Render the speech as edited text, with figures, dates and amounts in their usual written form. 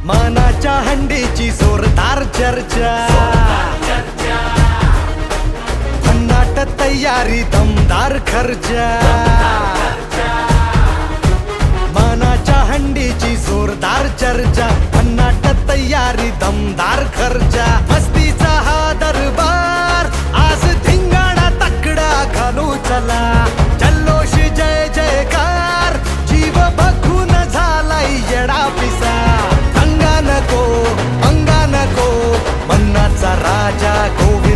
मानाच्या हंडीची जोरदार चर्चा, भन्नाट तयारी दमदार खर्चा, मानाच्या हंडीची जोरदार चर्चा, भन्नाट तयारी दमदार खर्चा, मस्तीचा हा दरबार आज धिंगाणा तकडा घालू चला, जल्लोष जय जयकार जीव बघून झालाय येडा पिसा, अंगा नको मन्नाचा राजा गोविंद